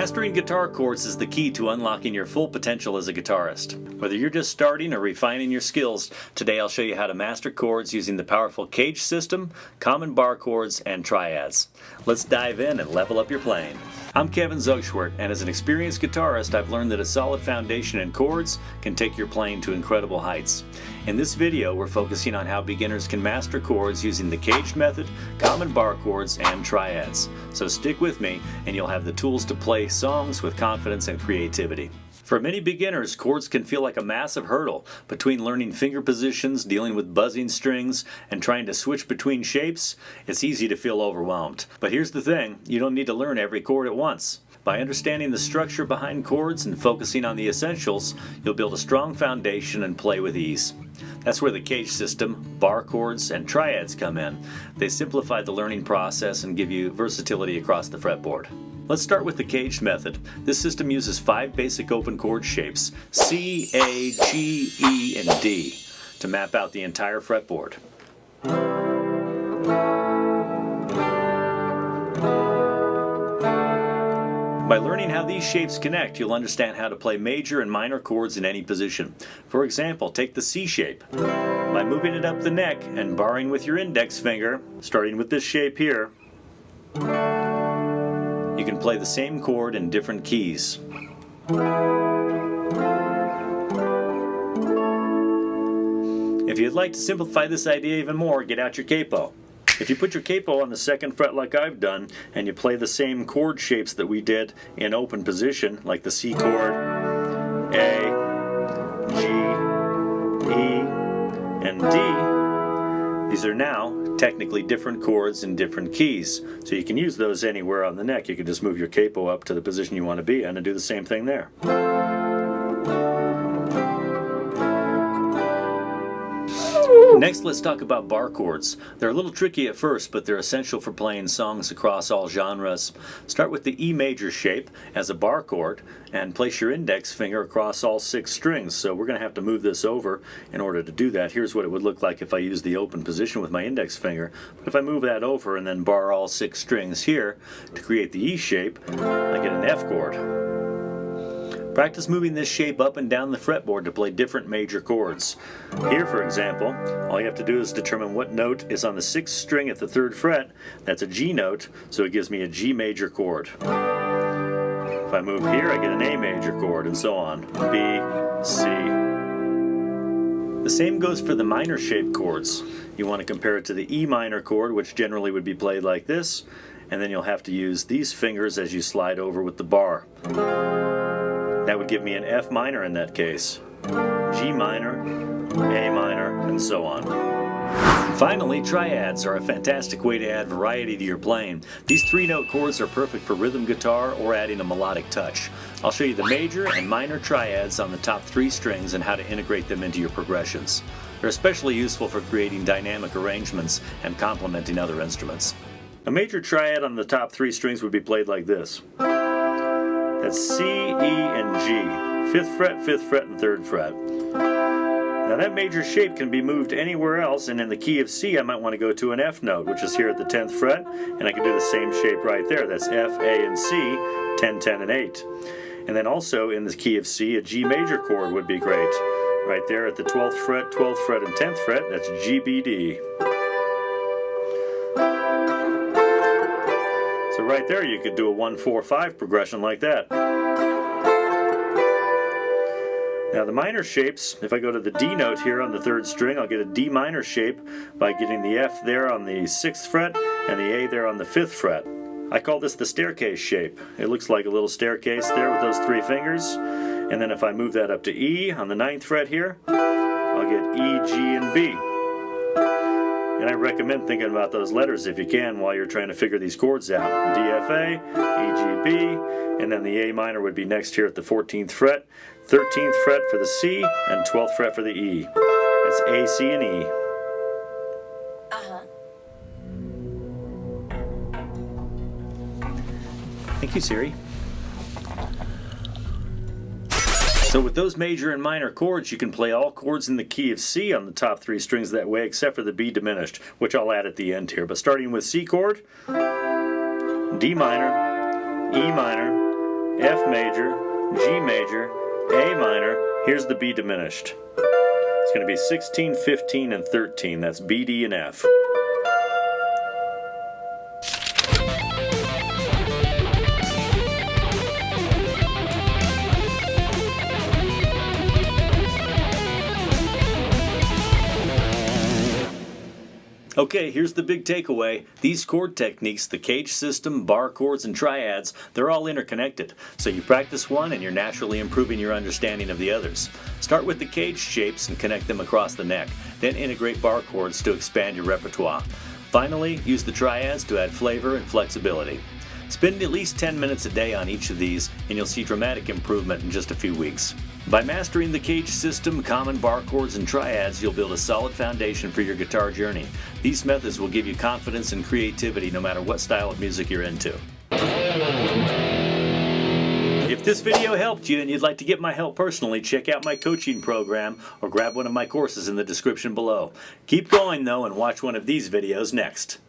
Mastering guitar chords is the key to unlocking your full potential as a guitarist. Whether you're just starting or refining your skills, today I'll show you how to master chords using the powerful cage system, common bar chords, and triads. Let's dive in and level up your playing. I'm Kevin Zogschwert, and as an experienced guitarist, I've learned that a solid foundation in chords can take your playing to incredible heights. In this video, we're focusing on how beginners can master chords using the caged method, common bar chords, and triads. So stick with me, and you'll have the tools to play songs with confidence and creativity. For many beginners, chords can feel like a massive hurdle. Between learning finger positions, dealing with buzzing strings, and trying to switch between shapes, it's easy to feel overwhelmed. But here's the thing, you don't need to learn every chord at once. By understanding the structure behind chords and focusing on the essentials, you'll build a strong foundation and play with ease. That's where the cage system, bar chords, and triads come in. They simplify the learning process and give you versatility across the fretboard. Let's start with the caged method. This system uses 5 basic open chord shapes, C, A, G, E, and D, to map out the entire fretboard. By learning how these shapes connect, you'll understand how to play major and minor chords in any position. For example, take the C shape. By moving it up the neck and barring with your index finger, starting with this shape here, you can play the same chord in different keys. If you'd like to simplify this idea even more, get out your capo. If you put your capo on the 2nd fret like I've done, and you play the same chord shapes that we did in open position, like the C chord, A, G, E, and D, these are now technically different chords in different keys. So you can use those anywhere on the neck. You can just move your capo up to the position you want to be in and do the same thing there. Next, let's talk about bar chords. They're a little tricky at first, but they're essential for playing songs across all genres. Start with the E major shape as a bar chord and place your index finger across all 6 strings. So we're going to have to move this over in order to do that. Here's what it would look like if I use the open position with my index finger. But if I move that over and then bar all 6 strings here to create the E shape, I get an F chord. Practice moving this shape up and down the fretboard to play different major chords. Here, for example, all you have to do is determine what note is on the 6th string at the 3rd fret. That's a G note, so it gives me a G major chord. If I move here, I get an A major chord, and so on. B, C. The same goes for the minor shape chords. You want to compare it to the E minor chord, which generally would be played like this, and then you'll have to use these fingers as you slide over with the bar. That would give me an F minor in that case, G minor, A minor, and so on. Finally, triads are a fantastic way to add variety to your playing. These 3-note chords are perfect for rhythm guitar or adding a melodic touch. I'll show you the major and minor triads on the top 3 strings and how to integrate them into your progressions. They're especially useful for creating dynamic arrangements and complementing other instruments. A major triad on the top 3 strings would be played like this. That's C, E, and G. 5th fret, 5th fret, and 3rd fret. Now that major shape can be moved anywhere else, and in the key of C I might want to go to an F note, which is here at the 10th fret, and I can do the same shape right there. That's F, A, and C, 10, 10, and 8. And then also in the key of C, a G major chord would be great. Right there at the 12th fret, 12th fret, and 10th fret, that's G, B, D. So right there you could do a 1, 4, 5 progression like that. Now the minor shapes, if I go to the D note here on the 3rd string, I'll get a D minor shape by getting the F there on the 6th fret and the A there on the 5th fret. I call this the staircase shape. It looks like a little staircase there with those 3 fingers. And then if I move that up to E on the 9th fret here, I'll get E, G, and B. And I recommend thinking about those letters if you can while you're trying to figure these chords out. D, F, A, E, G, B, and then the A minor would be next here at the 14th fret, 13th fret for the C, and 12th fret for the E. It's A, C, and E. Thank you, Siri. So with those major and minor chords, you can play all chords in the key of C on the top 3 strings that way, except for the B diminished, which I'll add at the end here. But starting with C chord, D minor, E minor, F major, G major, A minor. Here's the B diminished. It's going to be 16, 15, and 13. That's B, D, and F. Okay, here's the big takeaway. These chord techniques, the cage system, bar chords, and triads, they're all interconnected. So you practice one and you're naturally improving your understanding of the others. Start with the cage shapes and connect them across the neck. Then integrate bar chords to expand your repertoire. Finally, use the triads to add flavor and flexibility. Spend at least 10 minutes a day on each of these and you'll see dramatic improvement in just a few weeks. By mastering the cage system, common bar chords, and triads, you'll build a solid foundation for your guitar journey. These methods will give you confidence and creativity no matter what style of music you're into. If this video helped you and you'd like to get my help personally, check out my coaching program or grab one of my courses in the description below. Keep going though and watch one of these videos next.